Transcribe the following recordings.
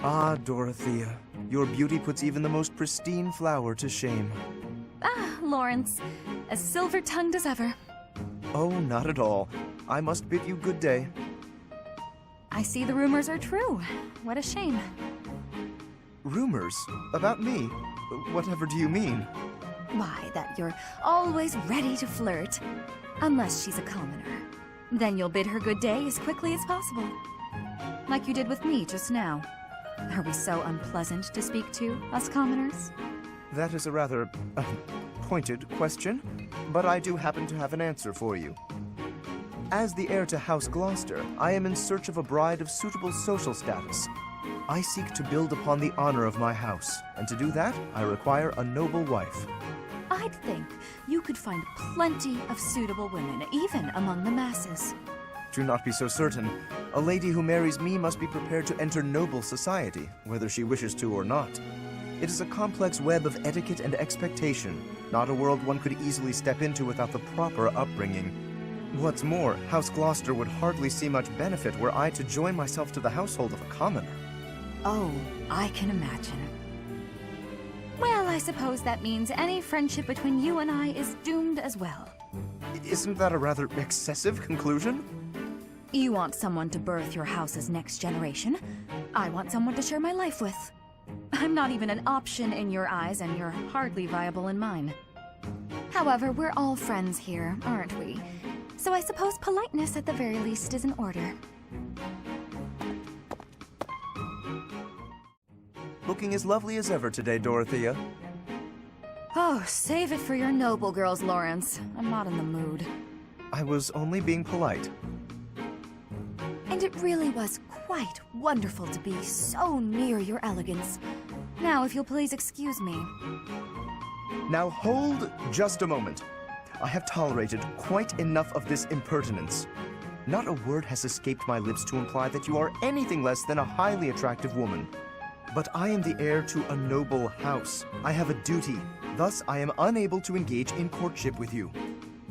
Ah, Dorothea, your beauty puts even the most pristine flower to shame. Ah, Lorenz, as silver-tongued as ever. Oh, not at all. I must bid you good day. I see the rumors are true. What a shame. Rumors? About me? Whatever do you mean? Why, that you're always ready to flirt. Unless she's a commoner. Then you'll bid her good day as quickly as possible. Like you did with me just now. Are we so unpleasant to speak to, us commoners? That is a rather pointed question, but I do happen to have an answer for you. As the heir to House Gloucester, I am in search of a bride of suitable social status. I seek to build upon the honor of my house, and to do that, I require a noble wife. I'd think you could find plenty of suitable women, even among the masses. Do not be so certain. A lady who marries me must be prepared to enter noble society, whether she wishes to or not. It is a complex web of etiquette and expectation, not a world one could easily step into without the proper upbringing. What's more, House Gloucester would hardly see much benefit were I to join myself to the household of a commoner. Oh, I can imagine. Well, I suppose that means any friendship between you and I is doomed as well. Isn't that a rather excessive conclusion? You want someone to birth your house's next generation. I want someone to share my life with. I'm not even an option in your eyes, and you're hardly viable in mine. However, we're all friends here, aren't we? So I suppose politeness at the very least is in order. Looking as lovely as ever today, Dorothea. Oh, save it for your noble girls, Lorenz. I'm not in the mood. I was only being polite. And it really was quite wonderful to be so near your elegance. Now, if you'll please excuse me. Now hold just a moment. I have tolerated quite enough of this impertinence. Not a word has escaped my lips to imply that you are anything less than a highly attractive woman. But I am the heir to a noble house. I have a duty. Thus, I am unable to engage in courtship with you.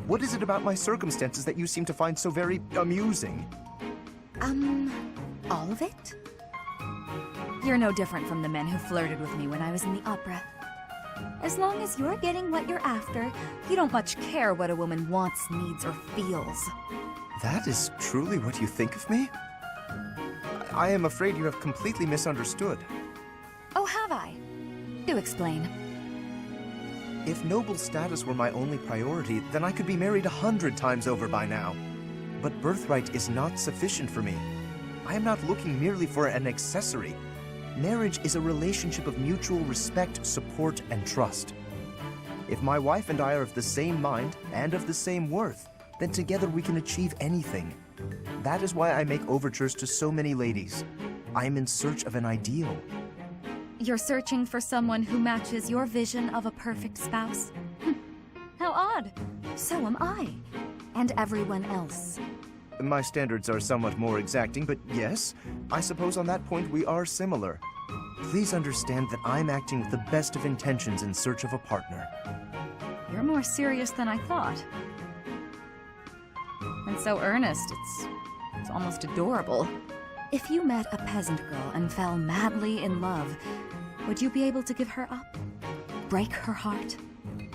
What is it about my circumstances that you seem to find so very amusing? All of it? You're no different from the men who flirted with me when I was in the opera. As long as you're getting what you're after, you don't much care what a woman wants, needs, or feels. That is truly what you think of me? I am afraid you have completely misunderstood. Oh, have I? Do explain. If noble status were my only priority, then I could be married 100 times over by now. But birthright is not sufficient for me. I am not looking merely for an accessory. Marriage is a relationship of mutual respect, support, and trust. If my wife and I are of the same mind and of the same worth, then together we can achieve anything. That is why I make overtures to so many ladies. I am in search of an ideal. You're searching for someone who matches your vision of a perfect spouse? How odd. So am I. And everyone else. My standards are somewhat more exacting, but yes, I suppose on that point we are similar. Please understand that I'm acting with the best of intentions in search of a partner. You're more serious than I thought. And so earnest, it's almost adorable. If you met a peasant girl and fell madly in love, would you be able to give her up? Break her heart?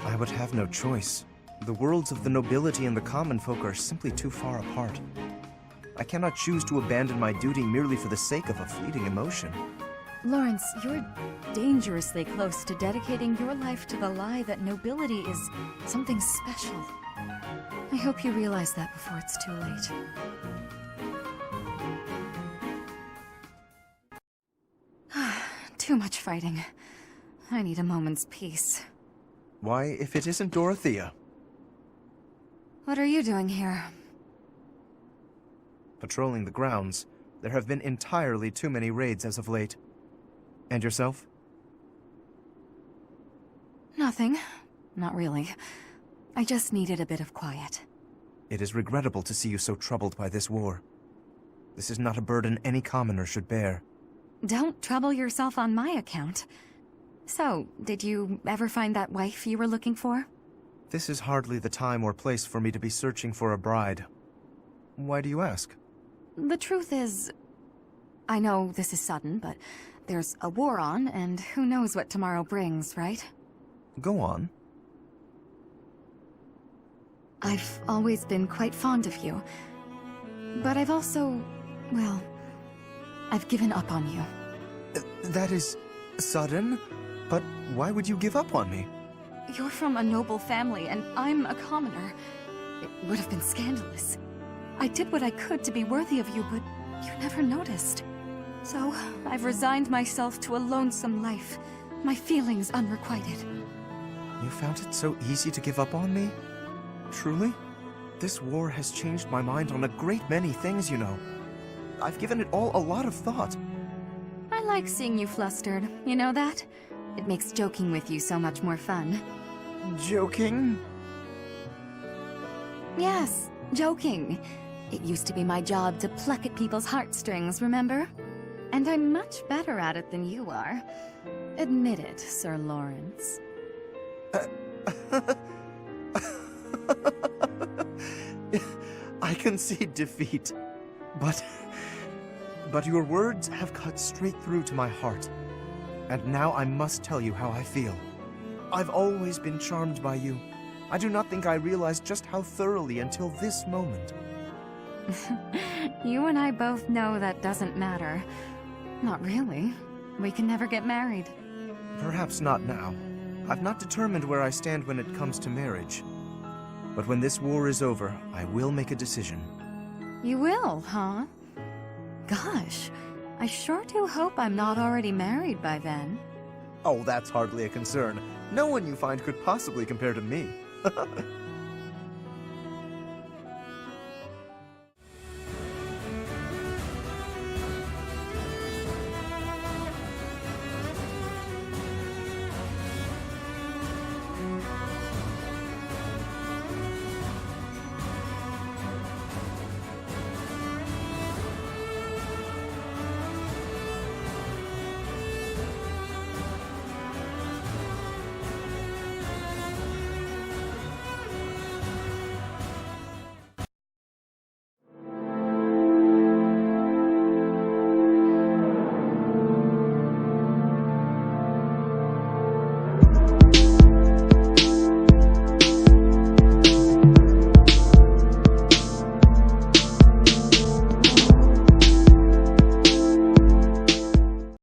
I would have no choice. The worlds of the nobility and the common folk are simply too far apart. I cannot choose to abandon my duty merely for the sake of a fleeting emotion. Lorenz, you're dangerously close to dedicating your life to the lie that nobility is something special. I hope you realize that before it's too late. Too much fighting. I need a moment's peace. Why, if it isn't Dorothea? What are you doing here? Patrolling the grounds. There have been entirely too many raids as of late. And yourself? Nothing. Not really. I just needed a bit of quiet. It is regrettable to see you so troubled by this war. This is not a burden any commoner should bear. Don't trouble yourself on my account. So, did you ever find that wife you were looking for? This is hardly the time or place for me to be searching for a bride. Why do you ask? The truth is, I know this is sudden, but there's a war on, and who knows what tomorrow brings, right? Go on. I've always been quite fond of you. But I've also, well, I've given up on you. That is sudden? But why would you give up on me? You're from a noble family, and I'm a commoner. It would have been scandalous. I did what I could to be worthy of you, but you never noticed. So, I've resigned myself to a lonesome life, my feelings unrequited. You found it so easy to give up on me? Truly? This war has changed my mind on a great many things, you know. I've given it all a lot of thought. I like seeing you flustered, you know that? It makes joking with you so much more fun. Joking? Yes, joking. It used to be my job to pluck at people's heartstrings, remember? And I'm much better at it than you are. Admit it, Sir Lorenz. I concede defeat. But your words have cut straight through to my heart. And now I must tell you how I feel. I've always been charmed by you. I do not think I realized just how thoroughly until this moment. You and I both know that doesn't matter. Not really. We can never get married. Perhaps not now. I've not determined where I stand when it comes to marriage. But when this war is over, I will make a decision. You will, huh? Gosh, I sure do hope I'm not already married by then. Oh, that's hardly a concern. No one you find could possibly compare to me.